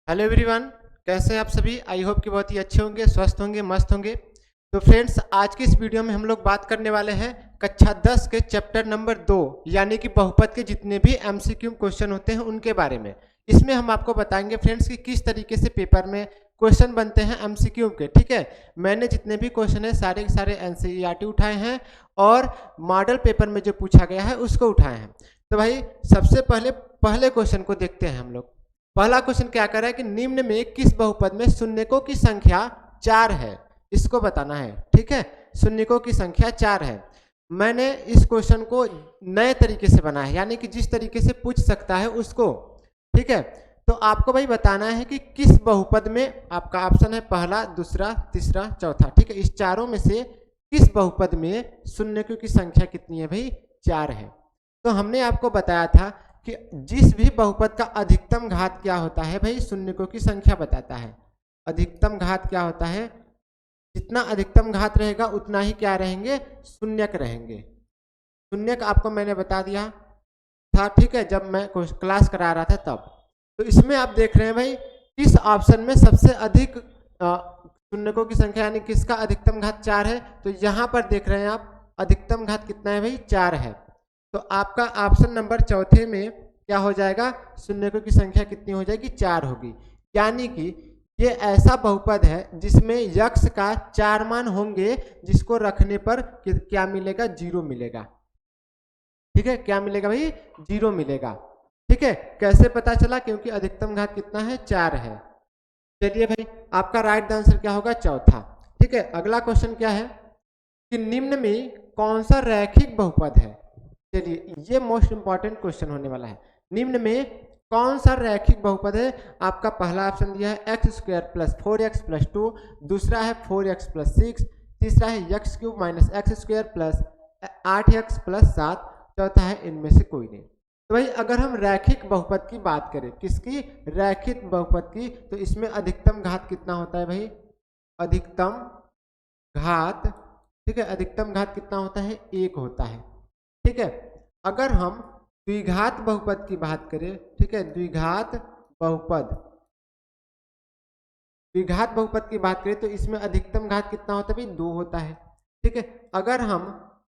Hello everyone, कैसे हैं आप सभी। आई होप कि बहुत ही अच्छे होंगे, स्वस्थ होंगे, मस्त होंगे। तो फ्रेंड्स, आज की इस वीडियो में हम लोग बात करने वाले हैं कक्षा 10 के चैप्टर नंबर 2 यानी कि बहुपद के जितने भी एमसीक्यू क्वेश्चन होते हैं उनके बारे में। इसमें हम आपको बताएंगे फ्रेंड्स कि किस तरीके से पेपर में क्वेश्चन बनते हैं एमसीक्यू के। ठीक है, मैंने जितने भी क्वेश्चन है सारे के सारे एनसीईआरटी उठाए हैं और मॉडल पेपर में जो पूछा गया है उसको उठाए हैं। तो भाई सबसे पहले क्वेश्चन को देखते हैं हम लोग। पहला क्वेश्चन क्या कर रहा है कि निम्न में किस बहुपद में शून्यकों की संख्या 4 है, इसको बताना है। ठीक है, शून्यकों की संख्या 4 है। मैंने इस क्वेश्चन को नए तरीके से बनाया है, यानी कि जिस तरीके से पूछ सकता है उसको। ठीक है, तो आपको भाई बताना है कि किस बहुपद में, आपका ऑप्शन है पहला, दूसरा, तीसरा, चौथा। ठीक है, इस चारों में से किस बहुपद में शून्यकों की संख्या कितनी है भाई, 4 है। तो हमने आपको बताया था कि जिस भी बहुपद का अधिकतम घात क्या होता है भाई, शून्यकों की संख्या बताता है। अधिकतम घात क्या होता है, जितना अधिकतम घात रहेगा उतना ही क्या रहेंगे, शून्यक रहेंगे। शून्यक आपको मैंने बता दिया था, ठीक है, जब मैं क्लास करा रहा था तब। तो इसमें आप देख रहे हैं भाई इस ऑप्शन में सबसे अधिक शून्यकों की संख्या यानी किसका अधिकतम घात 4 है। तो यहाँ पर देख रहे हैं आप अधिकतम घात कितना है भाई, 4 है। तो आपका ऑप्शन नंबर चौथे में क्या हो जाएगा, शून्यकों की संख्या कितनी हो जाएगी, 4 होगी। यानी कि ये ऐसा बहुपद है जिसमें यक्ष का 4 मान होंगे, जिसको रखने पर क्या मिलेगा, 0 मिलेगा। ठीक है, क्या मिलेगा भाई, 0 मिलेगा। ठीक है, कैसे पता चला, क्योंकि अधिकतम घात कितना है, 4 है। चलिए भाई, आपका राइट आंसर क्या होगा, चौथा। ठीक है, अगला क्वेश्चन क्या है कि निम्न में कौन सा रैखिक बहुपद है। चलिए, ये मोस्ट इंपॉर्टेंट क्वेश्चन होने वाला है। निम्न में कौन सा रैखिक बहुपद है। आपका पहला ऑप्शन दिया है x² + 4x + 2, दूसरा है 4x + 6, तीसरा है x³ - x² + 8x + 7, चौथा है इनमें से कोई नहीं। तो भाई अगर हम रैखिक बहुपद की बात करें, किसकी, रैखिक बहुपद की, तो इसमें अधिकतम घात कितना होता है भाई, अधिकतम घात, ठीक है, अधिकतम घात कितना होता है, 1 होता है। ठीक है, अगर हम द्विघात बहुपद की बात करें, ठीक है, द्विघात बहुपद की बात करें तो इसमें अधिकतम घात कितना होता है भाई, 2 होता है। ठीक है, अगर हम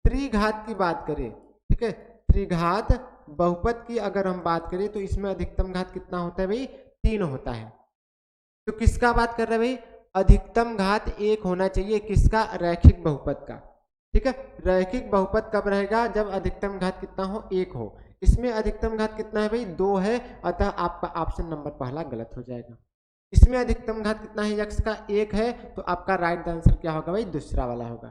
त्रिघात की बात करें, ठीक है, त्रिघात बहुपद की अगर हम बात करें तो इसमें अधिकतम घात कितना होता है भाई, 3 होता है। तो किसका बात कर रहे हैं भाई, अधिकतम घात 1 होना चाहिए, किसका, रैखिक बहुपद का। ठीक है, रैखिक बहुपद कब रहेगा, जब अधिकतम घात कितना हो, 1 हो। इसमें अधिकतम घात कितना है भाई, 2 है, अतः आपका ऑप्शन नंबर पहला गलत हो जाएगा। इसमें अधिकतम घात कितना है, यक्ष का 1 है, तो आपका राइट आंसर क्या होगा भाई, दूसरा वाला होगा।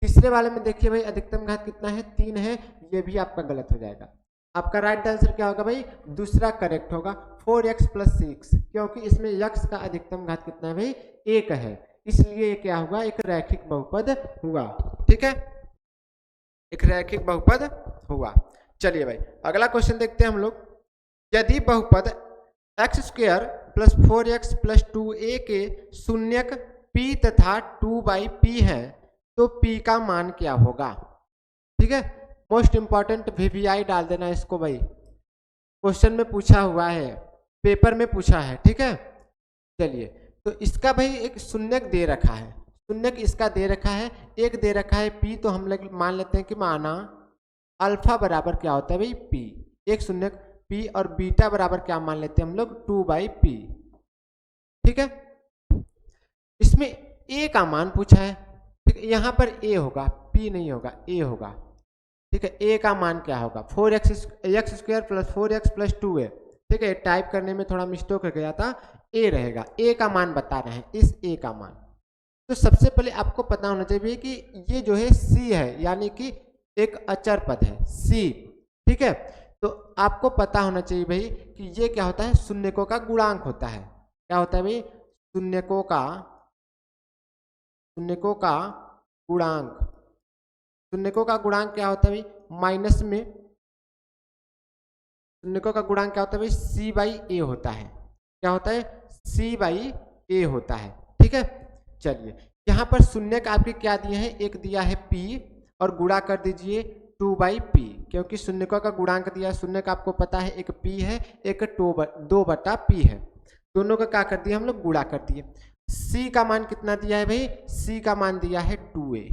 तीसरे वाले में देखिए भाई अधिकतम घात कितना है, 3 है, ये भी आपका गलत हो जाएगा। आपका राइट आंसर क्या होगा भाई, दूसरा करेक्ट होगा, 4x + 6, क्योंकि इसमें यक्ष का अधिकतम घात कितना है भाई, 1 है, इसलिए क्या हुआ, एक रैखिक बहुपद हुआ। ठीक है, एक रैखिक बहुपद हुआ। चलिए भाई अगला क्वेश्चन देखते हैं हम लोग। यदि बहुपद x² + 4x + 2a के शून्यक p तथा 2/p है तो p का मान क्या होगा। ठीक है, मोस्ट इंपॉर्टेंट VVI डाल देना इसको भाई, क्वेश्चन में पूछा हुआ है, पेपर में पूछा है। ठीक है, चलिए, तो इसका भाई एक शून्यक दे रखा है, शून्यक इसका दे रखा है, एक दे रखा है p, तो हम लोग मान लेते हैं कि माना अल्फा बराबर क्या होता है भाई, p, एक शून्यक p, और बीटा बराबर क्या मान लेते हैं हम लोग, 2/p। ठीक है, इसमें a का मान पूछा है। ठीक है, यहाँ पर a होगा, p नहीं होगा, a होगा। ठीक है, a का मान क्या होगा, 4x² + 4x + 2a। ठीक है, टाइप करने में थोड़ा मिस्टेक हो गया था, a रहेगा, a का मान बता रहे हैं, इस a का मान। तो सबसे पहले आपको पता होना चाहिए कि ये जो है c है, यानी कि एक अचर पद है c। ठीक है, तो आपको पता होना चाहिए भाई कि ये क्या होता है, शून्यकों का गुणांक होता है। क्या होता है भाई, शून्यकों का गुणांक। शून्यकों का गुणांक क्या होता है भाई, माइनस में शून्यकों का गुणांक क्या होता है भाई, c/a होता है। क्या होता है, c/a होता है। ठीक है, चलिए, यहाँ पर शून्यक आपके क्या दिए हैं, एक दिया है p और गुणा कर दीजिए 2/p, क्योंकि शून्यकों का गुणांक दिया, शून्यक आपको पता है एक p है, एक 2/p है। दोनों का क्या कर दिया हम लोग, गुणा कर दिए। c का मान कितना दिया है भाई, c का मान दिया है 2a।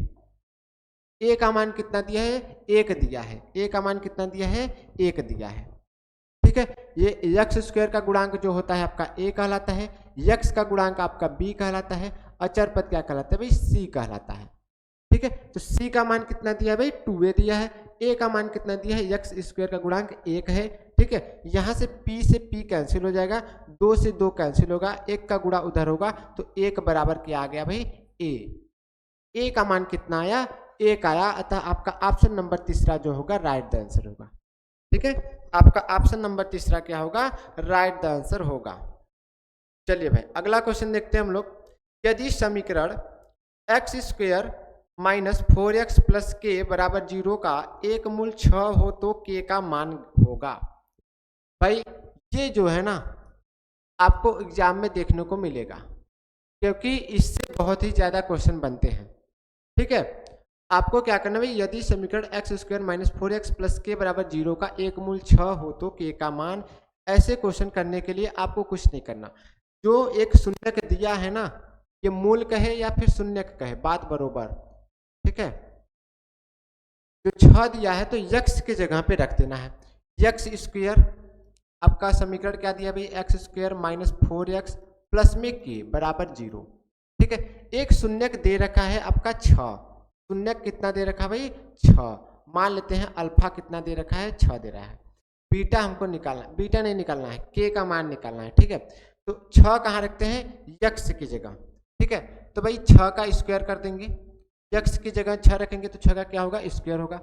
a का मान कितना दिया है, 1 दिया है। a का मान कितना दिया है, 1 दिया है। ठीक है, ये एक्स स्क्वायर का गुणांक जो होता है आपका a कहलाता है, x का गुणांक आपका b कहलाता है, अचर पद क्या कहलाता है भाई, c कहलाता है। ठीक है, तो c का मान कितना दिया है भाई, 2a दिया है। a का मान कितना दिया है, एक्स स्क्वायर का गुणांक 1 है। ठीक है, यहाँ से p कैंसिल हो जाएगा, 2 से 2 कैंसिल होगा, 1 का गुणा उधर होगा, तो 1 बराबर क्या आ गया भाई, a का मान कितना आया, 1 आया। अतः आपका ऑप्शन नंबर तीसरा जो होगा राइट द आंसर होगा। ठीक है, आपका ऑप्शन नंबर तीसरा क्या होगा, राइट द आंसर होगा। चलिए भाई अगला क्वेश्चन देखते हैं हम लोग। यदि समीकरण x square minus 4x plus के बराबर 0 का एक मूल 6 हो तो k का मान होगा। भाई ये जो है ना आपको एग्जाम में देखने को मिलेगा, क्योंकि इससे बहुत ही ज्यादा क्वेश्चन बनते हैं। ठीक है, आपको क्या करना है भाई, यदि समीकरण x square minus 4x plus के बराबर 0 का एक मूल 6 हो तो k का मान। ऐसे क्वेश्चन करने के लिए आपको कुछ नहीं करना, जो एक शून्यक दिया है ना, ये मूल कहे या फिर शून्यक कहे, बात बरोबर। ठीक है, जो 6 दिया है तो x के जगह पे रख देना है। एक्स स्क्वायर आपका समीकरण क्या दिया भाई, x square minus 4x plus में के बराबर 0। ठीक है, एक शून्यक दे रखा है आपका 6, शून्यक कितना दे रखा है भाई, 6। मान लेते हैं अल्फा कितना दे रखा है, 6 दे रहा है। बीटा हमको निकालना, बीटा नहीं निकालना है, के का मान निकालना है। ठीक है, तो 6 कहाँ रखते हैं, x की जगह। ठीक है, तो भाई 6 का स्क्वायर कर देंगे, x की जगह 6 रखेंगे तो 6 का क्या होगा, स्क्वायर होगा।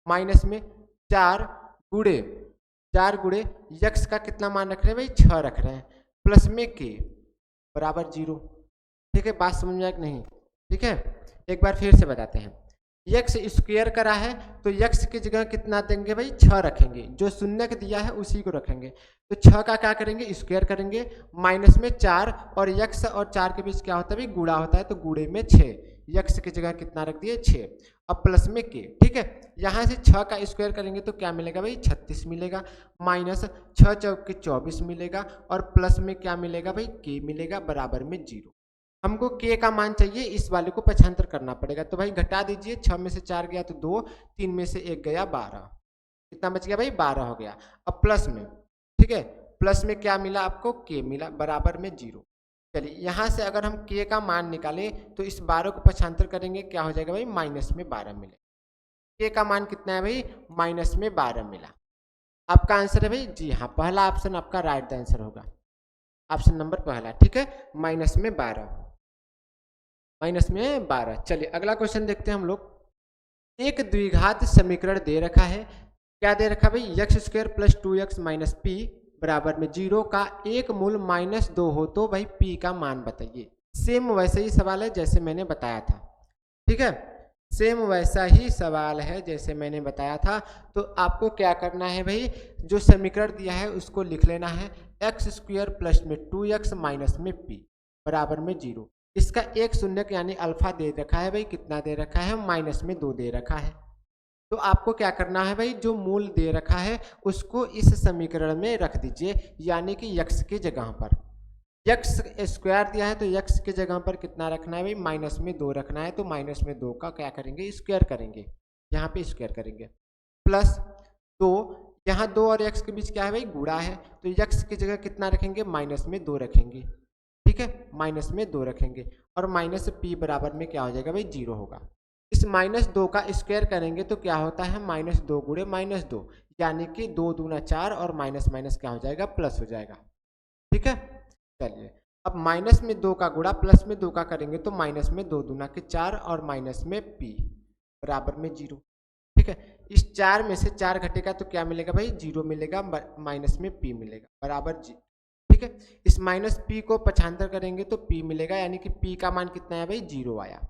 माइनस में 4 गुड़े x का कितना मान रख रहे हैं भाई, 6 रख रहे हैं, प्लस में के बराबर 0। ठीक है, बात समझ में आया कि नहीं। ठीक है, एक बार फिर से बताते हैं। x स्क्वायर करा है तो x की जगह कितना देंगे भाई, 6 रखेंगे, जो शून्यक दिया है उसी को रखेंगे। तो 6 का क्या करेंगे, स्क्वायर करेंगे, माइनस में 4, और x और 4 के बीच क्या होता है भाई, गुणा होता है, तो गुणे में 6, x की जगह कितना रख दिए, 6। अब प्लस में के। ठीक है, यहाँ से 6 का स्क्वायर करेंगे तो क्या मिलेगा भाई, 36 मिलेगा, माइनस 6 चौके 24 मिलेगा, और प्लस में क्या मिलेगा भाई, के मिलेगा, बराबर में 0। हमको k का मान चाहिए, इस वाले को पक्षांतर करना पड़ेगा। तो भाई घटा दीजिए, 6 में से 4 गया तो 2, 3 में से 1 गया 12, कितना बच गया भाई, 12 हो गया। अब प्लस में, ठीक है, प्लस में क्या मिला आपको, k मिला, बराबर में 0। चलिए यहाँ से अगर हम k का मान निकालें तो इस 12 को पक्षांतर करेंगे, क्या हो जाएगा भाई, माइनस में 12 मिले। k का मान कितना है भाई, माइनस में 12 मिला। आपका आंसर है भाई, जी हाँ, पहला ऑप्शन आपका राइट आंसर होगा, ऑप्शन नंबर पहला। ठीक है, माइनस में 12। चलिए अगला क्वेश्चन देखते हैं हम लोग। एक द्विघात समीकरण दे रखा है, क्या दे रखा भाई, x square plus 2x minus P बराबर में 0 का एक मूल -2 हो तो भाई p का मान बताइए। सेम वैसे ही सवाल है जैसे मैंने बताया था। ठीक है, सेम वैसा ही सवाल है जैसे मैंने बताया था। तो आपको क्या करना है भाई, जो समीकरण दिया है उसको लिख लेना है, एक्स स्क्वायर प्लस में 2x माइनस में p बराबर में 0। इसका एक शून्यक यानी अल्फा दे रखा है भाई, कितना दे रखा है, माइनस में 2 दे रखा है। तो आपको क्या करना है भाई, जो मूल दे रखा है उसको इस समीकरण में रख दीजिए, यानी कि x की जगह पर। x स्क्वायर दिया है तो x की जगह पर कितना रखना है भाई, माइनस में 2 रखना है। तो माइनस में 2 का क्या करेंगे, स्क्वायर करेंगे, यहाँ पे स्क्वायर करेंगे, प्लस 2, यहाँ 2 और x के बीच क्या है भाई, गुणा है, तो x की जगह कितना रखेंगे, माइनस में 2 रखेंगे। ठीक है, माइनस में 2 रखेंगे, और माइनस p बराबर में क्या हो जाएगा भाई, 0 होगा। इस -2 का स्क्वायर करेंगे तो क्या होता है, -2 गुणे -2, यानी कि 2 दूना 4, और माइनस माइनस क्या हो जाएगा, प्लस हो जाएगा। ठीक है, चलिए अब माइनस में 2 का गुणा प्लस में 2 का करेंगे तो माइनस में 2 दूना के 4, और माइनस में p बराबर में 0। ठीक है, इस 4 में से 4 घटेगा तो क्या मिलेगा भाई, 0 मिलेगा, माइनस में p मिलेगा, बराबर 0। ठीक है, इस माइनस p को पक्षांतर करेंगे तो p मिलेगा, यानी कि p का मान कितना है भाई, 0 आया।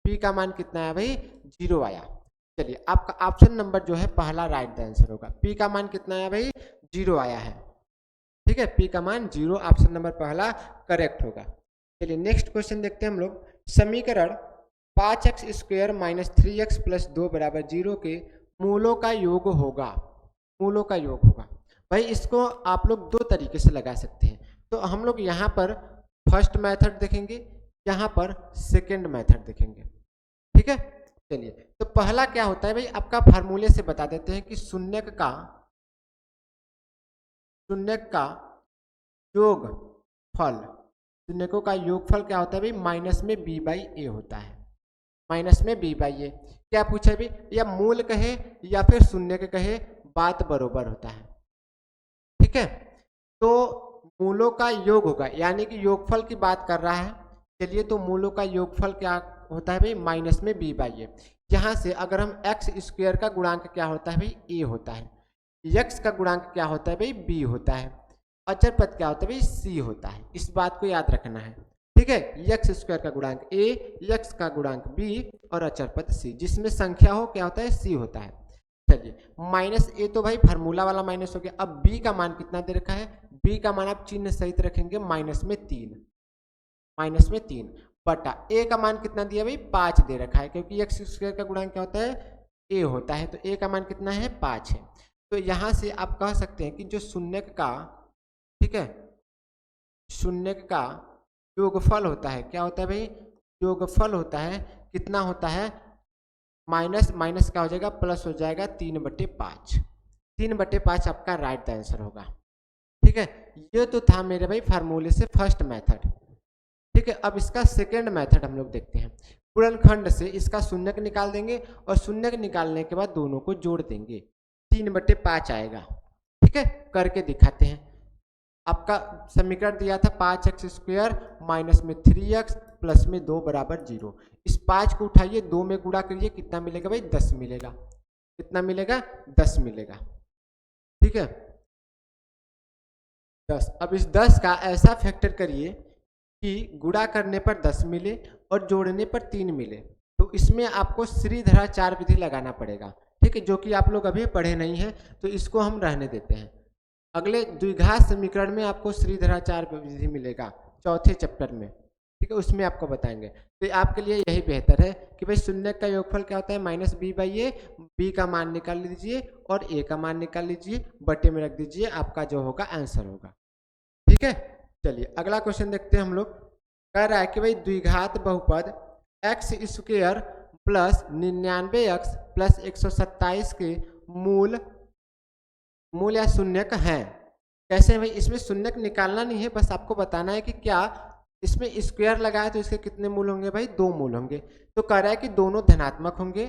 p का मान कितना है भाई, 0 आया। चलिए आपका ऑप्शन नंबर जो है पहला राइट आंसर होगा। p का मान कितना है भाई, 0 आया है। ठीक है, p का मान 0, ऑप्शन नंबर पहला करेक्ट होगा। चलिए नेक्स्ट क्वेश्चन देखते हैं हम लोग। समीकरण 5x square minus 3x plus 2 बराबर 0 के मूलों का योग होगा। मूलों का योग होगा भाई, इसको आप लोग 2 तरीके से लगा सकते हैं। तो हम लोग यहाँ पर फर्स्ट मेथड देखेंगे, यहाँ पर सेकेंड मेथड देखेंगे। ठीक है, चलिए तो पहला क्या होता है भाई, आपका फार्मूले से बता देते हैं कि शून्यक का योगफल, शून्यकों का योगफल क्या होता है भाई, माइनस में b बाई ए होता है, माइनस में b बाई ए। क्या पूछा है भाई, या मूल कहे या फिर शून्यक कहे, बात बरोबर होता है। ठीक है, तो मूलों का योग होगा, यानी कि योगफल की बात कर रहा है। चलिए तो मूलों का योगफल क्या होता है भाई, माइनस में b बाई ए। यहाँ से अगर हम एक्स स्क्वायर का गुणांक क्या होता है भाई, a होता है, यक्स का गुणांक क्या होता है भाई, b होता है, अचर पद क्या होता है भाई, c होता है। इस बात को याद रखना है। ठीक है, यक्स स्क्वायर का गुणांक a, यक्स का गुणांक b और अचर पद c, जिसमें संख्या हो क्या होता है, c होता है। चलिए माइनस ए तो भाई फार्मूला वाला माइनस हो गया। अब b का मान कितना दे रखा है, b का मान आप चिन्ह सहित रखेंगे माइनस में 3 बटा a का मान कितना दिया भाई, 5 दे रखा है, क्योंकि एक्स स्क्वायर का गुणांक क्या होता है, a होता है, तो a का मान कितना है, 5 है। तो यहाँ से आप कह सकते हैं कि जो शून्यक का, ठीक है, शून्यक का योगफल होता है, क्या होता है भाई, योगफल होता है, कितना होता है, माइनस माइनस क्या हो जाएगा, प्लस हो जाएगा 3/5। 3/5 आपका राइट आंसर होगा। ठीक है, ये तो था मेरे भाई फार्मूले से फर्स्ट मेथड। ठीक है, अब इसका सेकेंड मेथड हम लोग देखते हैं। गुणनखंड से इसका शून्यक निकाल देंगे और शून्यक निकालने के बाद दोनों को जोड़ देंगे, 3/5 आएगा। ठीक है, करके दिखाते हैं। आपका समीकरण दिया था 5x स्क्वायर माइनस में 3x प्लस में 2 बराबर 0। इस 5 को उठाइए, 2 में गुणा करिए, कितना मिलेगा भाई, 10 मिलेगा। कितना मिलेगा, 10 मिलेगा। ठीक है, 10। अब इस 10 का ऐसा फैक्टर करिए कि गुणा करने पर 10 मिले और जोड़ने पर 3 मिले। तो इसमें आपको श्रीधराचार्य विधि लगाना पड़ेगा। ठीक है, जो कि आप लोग अभी पढ़े नहीं हैं, तो इसको हम रहने देते हैं। अगले द्विघात समीकरण में आपको श्रीधराचार्य विधि मिलेगा, चौथे चैप्टर में। ठीक है, उसमें आपको बताएंगे। तो आपके लिए यही बेहतर है कि भाई शून्य का योगफल क्या होता है, minus b by A. b का मान निकाल लीजिए और a का मान निकाल लीजिए, बटे में रख दीजिए, आपका जो होगा आंसर होगा। ठीक है, चलिए अगला क्वेश्चन देखते हैं हम लोग। कह रहा है कि भाई द्विघात बहुपद x square plus 99x plus 127 के मूल या शून्यक हैं। कैसे भाई, इसमें शून्यक निकालना नहीं है, बस आपको बताना है कि क्या इसमें स्क्वायर लगा है तो इसके कितने मूल होंगे भाई, 2 मूल होंगे। तो कह रहा है कि दोनों धनात्मक होंगे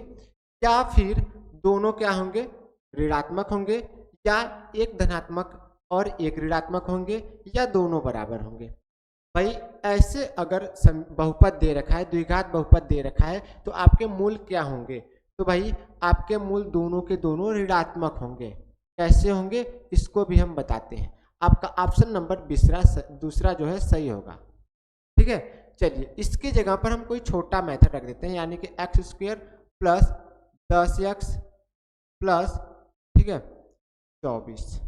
या फिर दोनों क्या होंगे, ऋणात्मक होंगे, या एक धनात्मक और एक ऋणात्मक होंगे, या दोनों बराबर होंगे। भाई ऐसे अगर बहुपद दे रखा है, द्विघात बहुपद दे रखा है, तो आपके मूल क्या होंगे, तो भाई आपके मूल दोनों के दोनों ऋणात्मक होंगे। कैसे होंगे इसको भी हम बताते हैं। आपका ऑप्शन नंबर दूसरा जो है सही होगा। ठीक है, चलिए इसकी जगह पर हम कोई छोटा मेथड रख देते हैं, यानी कि x square plus 10x plus, ठीक है, 24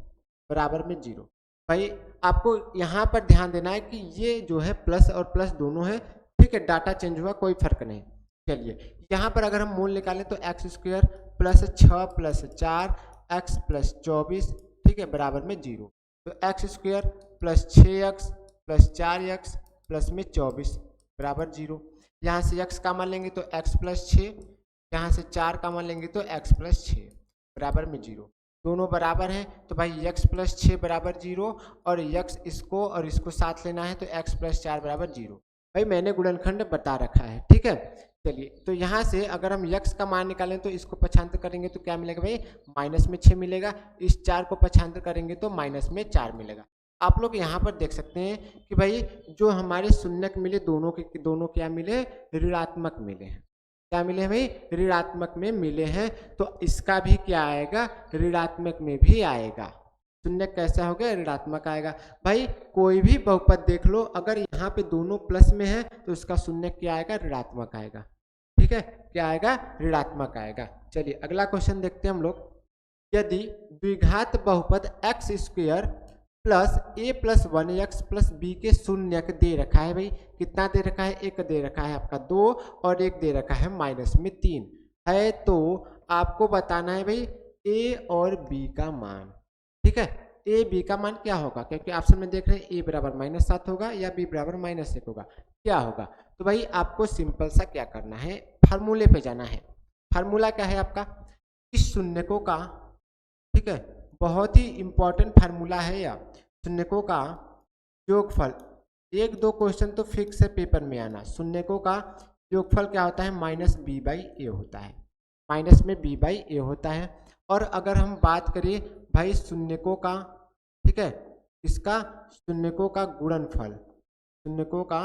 बराबर में 0। भाई आपको यहाँ पर ध्यान देना है कि ये जो है प्लस और प्लस दोनों है। ठीक है, डाटा चेंज हुआ, कोई फर्क नहीं। चलिए यहाँ पर अगर हम मूल निकालें तो x square plus 6 plus 4 x plus 24, ठीक है, बराबर में 0। तो x square plus 6x plus 4x plus में 24 बराबर 0। यहाँ से x का मान लेंगे तो x प्लस 6, यहाँ से 4 का मान लेंगे तो x प्लस 6 बराबर में 0। दोनों बराबर हैं तो भाई x प्लस 6 बराबर 0 और x इसको और इसको साथ लेना है तो x प्लस 4 बराबर 0। भाई मैंने गुणनखंड बता रखा है। ठीक है, चलिए तो यहाँ से अगर हम x का मान निकालें तो इसको पक्षांतर करेंगे तो क्या मिलेगा भाई, माइनस में 6 मिलेगा। इस 4 को पक्षांतर करेंगे तो माइनस में 4 मिलेगा। आप लोग यहाँ पर देख सकते हैं कि भाई जो हमारे शून्यक मिले दोनों क्या मिले, ऋणात्मक मिले हैं। क्या मिले भाई, ऋणात्मक में मिले हैं। तो इसका भी क्या आएगा, ऋणात्मक में भी आएगा। शून्यक कैसा हो गया, ऋणात्मक आएगा। भाई कोई भी बहुपद देख लो, अगर यहाँ पे दोनों प्लस में है तो उसका शून्यक क्या आएगा, ऋणात्मक आएगा। ठीक है, क्या आएगा, ऋणात्मक आएगा। चलिए अगला क्वेश्चन देखते हैं हम लोग। यदि द्विघात बहुपद एक्स स्क्वायर प्लस ए प्लस 1x प्लस बी के शून्यक दे रखा है। भाई कितना दे रखा है, एक दे रखा है आपका 2 और एक दे रखा है माइनस में 3 है। तो आपको बताना है भाई ए और बी का मान। ठीक है, ए बी का मान क्या होगा, क्योंकि ऑप्शन में देख रहे हैं ए बराबर -7 होगा या बी बराबर -1 होगा, क्या होगा। तो भाई आपको सिंपल सा क्या करना है, फार्मूले पे जाना है। फार्मूला क्या है आपका, इस शून्यकों का, ठीक है, बहुत ही इंपॉर्टेंट फार्मूला है या शून्यकों का योगफल। एक दो क्वेश्चन तो फिक्स है पेपर में आना। शून्यकों का योगफल क्या होता है, -b/a होता है, माइनस में b/a होता है। और अगर हम बात करें भाई शून्यकों का, ठीक है, इसका शून्यकों का गुणनफल, शून्यकों का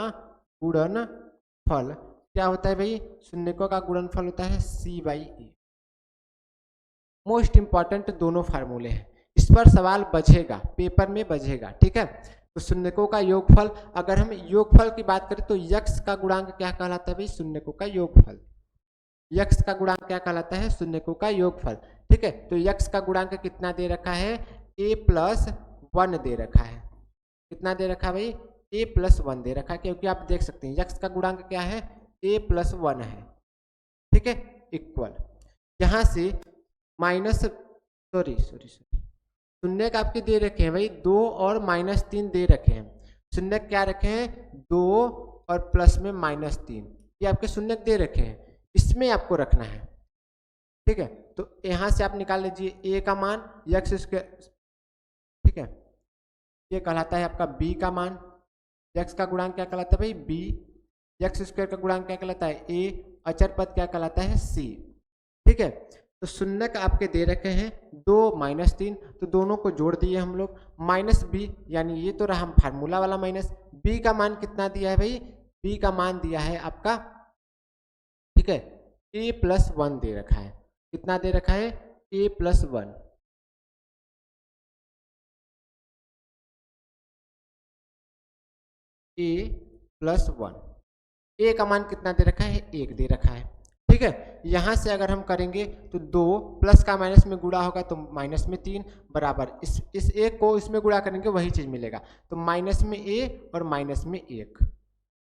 गुणनफल क्या होता है भाई, शून्यकों का गुणनफल होता है c/a। मोस्ट इंपॉर्टेंट दोनों फार्मूले हैं, इस पर सवाल बचेगा, पेपर में बचेगा, ठीक है। तो शून्यकों का योगफल, अगर हम योगफल की बात करें तो यक्स का गुणांक क्या कहलाता है भाई, शून्यकों का योगफल। यक्स का गुणांक क्या कहलाता है, शून्यकों का योगफल, ठीक है। तो यक्स का गुणांक कितना दे रखा है, a+1 दे रखा है। कितना दे रखा है भाई, a+1 दे रखा है, क्योंकि आप देख सकते हैं यक्स का गुणांक क्या है, a+1 है, ठीक है, इक्वल। यहाँ से माइनस सॉरी शून्य का आपके दे रखे हैं भाई 2 और -3 दे रखे हैं। शून्य क्या रखे हैं, 2 और प्लस में -3, ये आपके शून्य दे रखे हैं, इसमें आपको रखना है, ठीक है। तो यहाँ से आप निकाल लीजिए a का मान x², ठीक है, ये कहलाता है आपका b का मान। x का गुणांक क्या कहलाता है भाई, b। x² का गुणांक क्या कहलाता है, a। अचर पद क्या कहलाता है, c, ठीक है। तो शून्य का आपके दे रखे हैं 2 -3, तो दोनों को जोड़ दिए हम लोग, -b, यानी ये तो रहा हम फार्मूला वाला माइनस। b का मान कितना दिया है भाई, b का मान दिया है आपका, ठीक है, a+1 दे रखा है। कितना दे रखा है, a+1, a+1। a का मान कितना दे रखा है, 1 दे रखा है, ठीक है। यहाँ से अगर हम करेंगे तो 2 प्लस का माइनस में गुणा होगा तो -3 बराबर इस एक को इसमें गुणा करेंगे वही चीज मिलेगा, तो माइनस में a और माइनस में 1,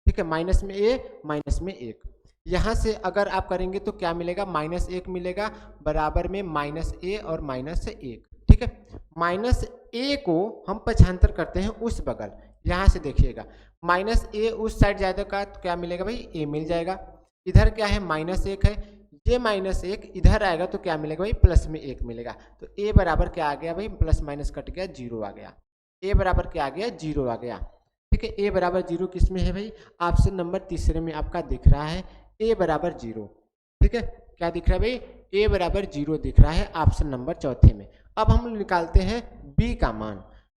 ठीक है, माइनस में a माइनस में 1। यहाँ से अगर आप करेंगे तो क्या मिलेगा, -1 मिलेगा बराबर में -a और -1, ठीक है। -a को हम पक्षांतर करते हैं उस बगल, यहाँ से देखिएगा -a उस साइड जाएगा तो क्या मिलेगा भाई, a मिल जाएगा। इधर क्या है, -1 है, ये -1 इधर आएगा तो क्या मिलेगा भाई, प्लस में 1 मिलेगा। तो a बराबर क्या आ गया भाई, प्लस माइनस कट गया, 0 आ गया। a बराबर क्या आ गया, 0 आ गया, ठीक है। a बराबर 0 किस में है भाई, ऑप्शन नंबर तीसरे में आपका दिख रहा है a बराबर 0, ठीक है। क्या दिख रहा है भाई, a बराबर 0 दिख रहा है ऑप्शन नंबर चौथे में। अब हम निकालते हैं b का मान।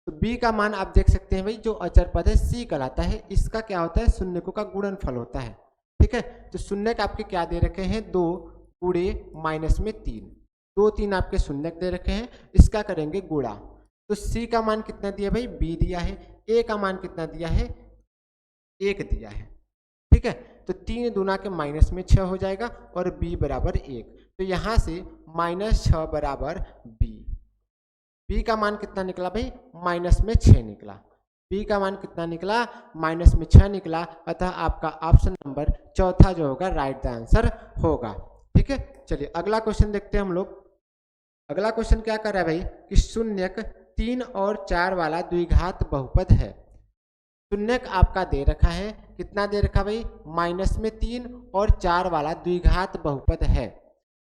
तो b का मान आप देख सकते हैं भाई, जो अचर पद है c कहलाता है, इसका क्या होता है, शून्यकों का गुणनफल होता है, ठीक है। तो शून्य का आपके क्या दे रखे हैं, 2 गुणे -3, 2 3 आपके शून्य दे रखे हैं, इसका करेंगे गुणा। तो c का मान कितना दिया भाई, b दिया है, a का मान कितना दिया है, 1 दिया है, ठीक है। तो 3 दूना के -6 हो जाएगा और b बराबर 1, तो यहाँ से -6 बराबर b। b का मान कितना निकला भाई, -6 निकला। b का मान कितना निकला, -6 निकला, अतः आपका ऑप्शन नंबर चौथा जो होगा राइट आंसर होगा, ठीक है। चलिए अगला क्वेश्चन देखते हैं हम लोग। अगला क्वेश्चन क्या कर रहा है भाई, कि शून्यक 3 और 4 वाला द्विघात बहुपद है। शून्यक आपका दे रखा है, कितना दे रखा भाई, -3 और 4 वाला द्विघात बहुपद है।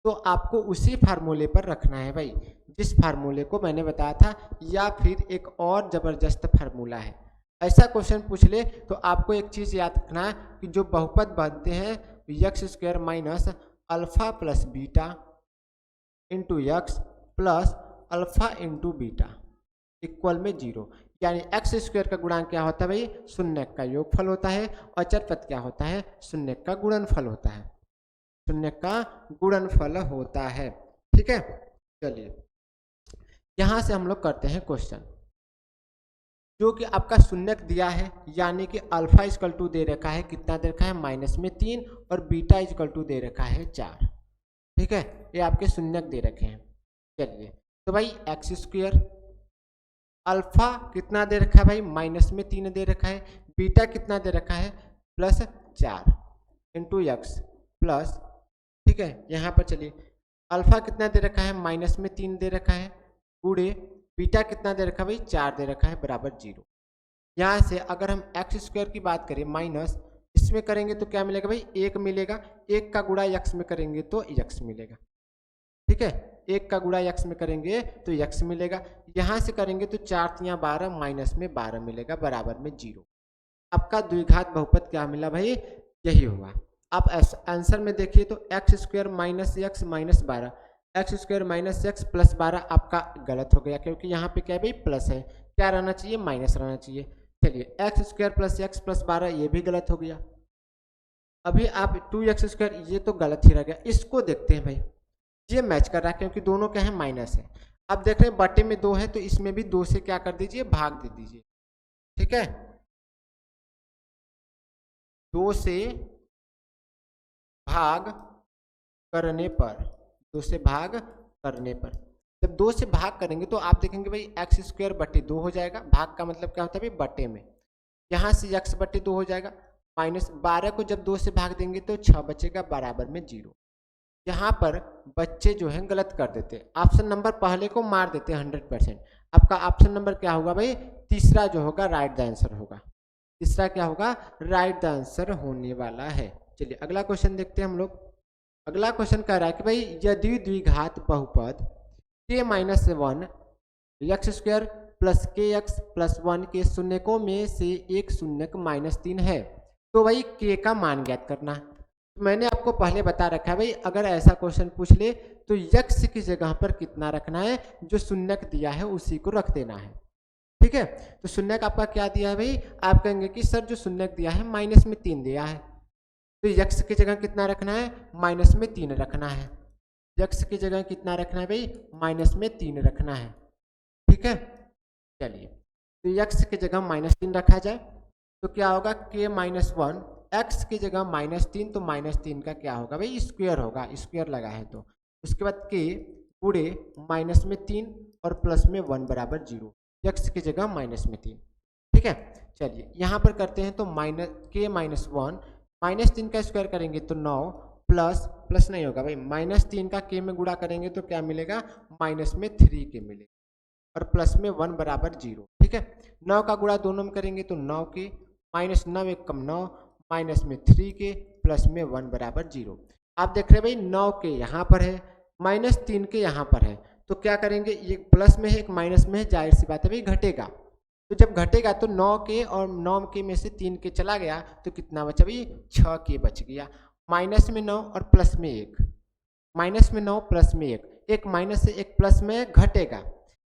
तो आपको उसी फार्मूले पर रखना है भाई, जिस फार्मूले को मैंने बताया था, या फिर एक और जबरदस्त फार्मूला है। ऐसा क्वेश्चन पूछ ले तो आपको एक चीज याद रखना है कि जो बहुपद बनते हैं x² minus alpha plus beta into x plus alpha into beta equal में 0, यानी x² का गुणांक क्या होता है भाई, शून्यक का योगफल होता है, और अचर पद क्या होता है, शून्यक का गुणनफल होता है, शून्यक का गुणनफल होता है, ठीक है। चलिए यहाँ से हम लोग करते हैं क्वेश्चन, जो कि आपका शून्यक दिया है, यानी कि अल्फा इक्वल टू दे रखा है, कितना दे रखा है, -3 और बीटा इक्वल टू दे रखा है 4, ठीक है। ये आपके शून्यक दे रखे हैं। चलिए तो भाई x², अल्फा कितना दे रखा है भाई, -3 दे रखा है, बीटा कितना दे रखा है, +4 इंटू x प्लस, ठीक है। यहाँ पर चलिए अल्फा कितना दे रखा है, -3 दे रखा है, गुणे बीटा कितना दे रखा है भाई, 4 दे रखा है बराबर 0। यहाँ से अगर हम एक्स स्क्वायर की बात करें माइनस इसमें करेंगे तो क्या मिलेगा भाई, 1 मिलेगा, 1 का गुणा यक्स में करेंगे तो यक्स मिलेगा। ठीक है, 1 का गुणा यक्स में करेंगे तो यक्स मिलेगा। यहाँ से करेंगे तो 4 तियाँ 12 माइनस में 12 मिलेगा बराबर में 0। आपका द्विघात बहुपद क्या मिला भाई, यही होगा। आप आंसर में देखिए तो x square minus x minus 12, x square minus x plus 12 आपका गलत हो गया, क्योंकि यहाँ पे क्या है भाई प्लस है, क्या रहना चाहिए माइनस रहना चाहिए। चलिए x square plus x plus 12 ये भी गलत हो गया। अभी आप 2x स्क्वायर ये तो गलत ही रह गया। इसको देखते हैं भाई, ये मैच कर रहा है क्योंकि दोनों क्या है माइनस है। अब देख रहे हैं बटे में 2 है तो इसमें भी 2 से क्या कर दीजिए, भाग दे दीजिए। ठीक है, 2 से भाग करने पर, 2 से भाग करने पर, जब 2 से भाग करेंगे तो आप देखेंगे भाई एक्स स्क्वायर बटे 2 हो जाएगा। भाग का मतलब क्या होता है भाई, बटे में। यहाँ से एक्स बटे 2 हो जाएगा, माइनस 12 को जब 2 से भाग देंगे तो 6 बचेगा बराबर में 0। यहाँ पर बच्चे जो हैं गलत कर देते हैं, ऑप्शन नंबर पहले को मार देते हैं 100%। आपका ऑप्शन नंबर क्या होगा भाई, तीसरा जो होगा राइट द आंसर होगा। तीसरा क्या होगा, राइट द आंसर होने वाला है। चलिए अगला क्वेश्चन देखते हैं हम लोग। अगला क्वेश्चन कह रहा है कि भाई यदि द्विघात बहुपद k minus 1 x square plus के एक्स प्लस 1 के शून्यकों में से एक शून्यक माइनस 3 है तो भाई k का मान ज्ञात करना। तो मैंने आपको पहले बता रखा है भाई, अगर ऐसा क्वेश्चन पूछ ले तो यक्स की जगह पर कितना रखना है, जो शून्यक दिया है उसी को रख देना है। ठीक है, तो शून्यक आपका क्या दिया है भाई, आप कहेंगे कि सर जो शून्यक दिया है माइनस में 3 दिया है, तो यक्स की जगह कितना रखना है, माइनस में 3 रखना है। यक्स की जगह कितना रखना है भाई, माइनस में 3 रखना है। ठीक है, चलिए तो यक्स की जगह माइनस 3 रखा जाए तो क्या होगा, k माइनस 1 एक्स की जगह माइनस 3, तो माइनस 3 का क्या होगा भाई, स्क्वायर होगा, स्क्वायर लगा है तो उसके बाद k गुणे माइनस में 3 और प्लस में 1 बराबर 0, यक्स की जगह माइनस में 3। ठीक है, चलिए यहाँ पर करते हैं तो माइनस k माइनस 1 माइनस 3 का स्क्वायर करेंगे तो 9 प्लस प्लस नहीं होगा भाई, माइनस 3 का k में गुणा करेंगे तो क्या मिलेगा, माइनस में 3k मिलेगा और प्लस में 1 बराबर 0। ठीक है, 9 का गुणा दोनों में करेंगे तो 9k माइनस 9 एक कम 9 माइनस में 3k प्लस में 1 बराबर 0। आप देख रहे हैं भाई 9k यहाँ पर है, माइनस 3k यहाँ पर है, तो क्या करेंगे, ये प्लस में है एक माइनस में है, जाहिर सी बात है भाई घटेगा। तो जब घटेगा तो 9k और 9k में से 3k चला गया तो कितना बचा भाई, 6k बच गया। माइनस में 9 और प्लस में 1, माइनस में 9 प्लस में 1, एक माइनस से एक प्लस में घटेगा,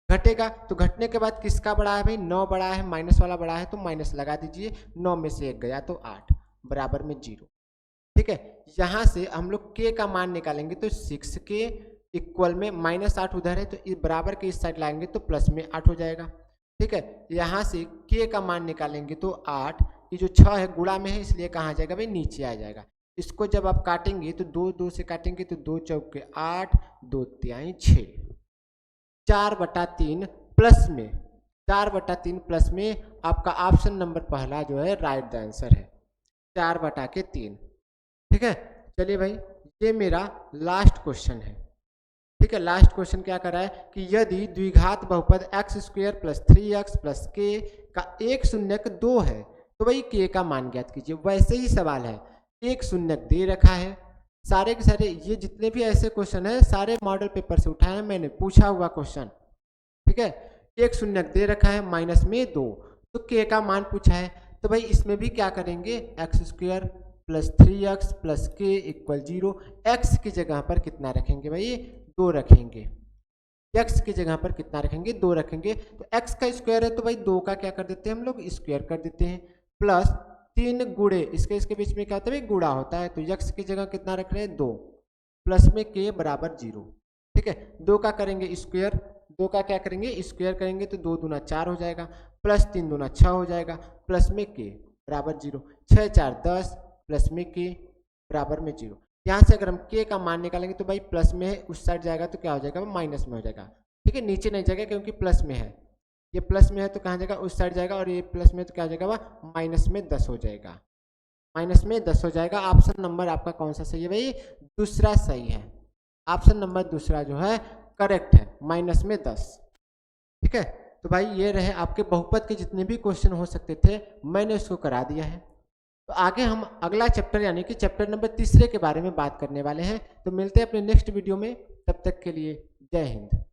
घटेगा तो घटने के बाद किसका बड़ा है भाई, 9 बड़ा है, माइनस वाला बड़ा है तो माइनस लगा दीजिए, 9 में से 1 गया तो 8 बराबर में 0। ठीक है, यहाँ से हम लोग k का मान निकालेंगे तो 6k इक्वल में माइनस 8 उधर है तो इस बराबर के इस साइड लाएंगे तो प्लस में 8 हो जाएगा। ठीक है, यहाँ से k का मान निकालेंगे तो 8, ये जो 6 है गुणा में है इसलिए कहाँ जाएगा भाई, नीचे आ जाएगा। इसको जब आप काटेंगे तो 2 2 से काटेंगे तो 2 चौके 8 2 तिहाई 6, 4/3 प्लस में 4/3 प्लस में आपका ऑप्शन नंबर पहला जो है राइट द आंसर है, 4/3। ठीक है, चलिए भाई ये मेरा लास्ट क्वेश्चन है। ठीक है, लास्ट क्वेश्चन क्या कर रहा है कि यदि द्विघात बहुपद x square plus 3x plus k का एक शून्यक 2 है तो भाई k का मान ज्ञात कीजिए। वैसे ही सवाल है, एक शून्यक दे रखा है, सारे के सारे ये जितने भी ऐसे क्वेश्चन है सारे मॉडल पेपर से उठाए हैं मैंने, पूछा हुआ क्वेश्चन। ठीक है, एक शून्यक दे रखा है माइनस में 2, तो k का मान पूछा है तो भाई इसमें भी क्या करेंगे, x square plus 3x plus k equal 0, x की जगह पर कितना रखेंगे भाई, 2 रखेंगे, x की जगह पर कितना रखेंगे, 2 रखेंगे। तो x का स्क्वायर है तो भाई 2 का क्या कर देते हैं हम लोग, स्क्वायर कर देते हैं, प्लस 3 गुणे इसके बीच में क्या होता है, गुणा होता है, तो x की जगह कितना रख रहे हैं, 2 प्लस में k बराबर 0। ठीक है, 2 का करेंगे स्क्वायर, 2 का क्या करेंगे, स्क्वायर करेंगे तो 2 दूना 4 हो जाएगा, प्लस 3 दूना 6 हो जाएगा, प्लस में k बराबर 0, 6 4 10 प्लस में k बराबर में 0। यहाँ से अगर हम k का मान निकालेंगे तो भाई प्लस में है उस साइड जाएगा तो क्या हो जाएगा, माइनस में हो जाएगा। ठीक है, नीचे नहीं जाएगा क्योंकि प्लस में है, ये प्लस में है तो कहाँ जाएगा, उस साइड जाएगा, और ये प्लस में तो क्या हो जाएगा, माइनस में 10 हो जाएगा, माइनस में 10 हो जाएगा। ऑप्शन नंबर आपका कौन सा सही है भाई, दूसरा सही है, ऑप्शन नंबर दूसरा जो है करेक्ट है, माइनस में 10। ठीक है। तो भाई ये रहे आपके बहुपद के जितने भी क्वेश्चन हो सकते थे, मैंने उसको करा दिया है। तो आगे हम अगला चैप्टर यानी कि चैप्टर नंबर 3 के बारे में बात करने वाले हैं। तो मिलते हैं अपने नेक्स्ट वीडियो में, तब तक के लिए जय हिंद।